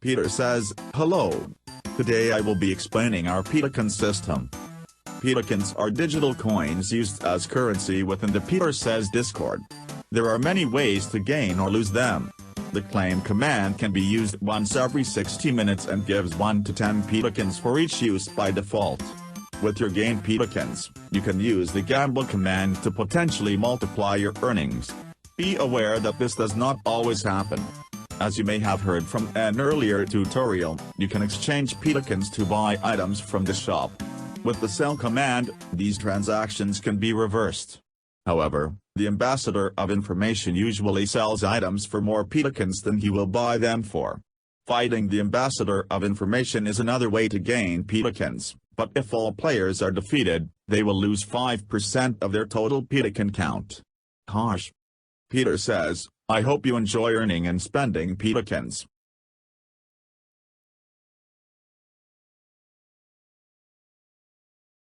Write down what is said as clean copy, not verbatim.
Peter says, "Hello. Today I will be explaining our Petoken system." Petokens are digital coins used as currency within the Peter Says Discord. There are many ways to gain or lose them. The claim command can be used once every 60 minutes and gives 1 to 10 Petokens for each use by default. With your gained Petokens, you can use the gamble command to potentially multiply your earnings. Be aware that this does not always happen. As you may have heard from an earlier tutorial, you can exchange Petokens to buy items from the shop. With the sell command, these transactions can be reversed. However, the ambassador of information usually sells items for more Petokens than he will buy them for. Fighting the ambassador of information is another way to gain Petokens, but if all players are defeated, they will lose 5% of their total Petoken count. Harsh. Peter says, "I hope you enjoy earning and spending Petokens.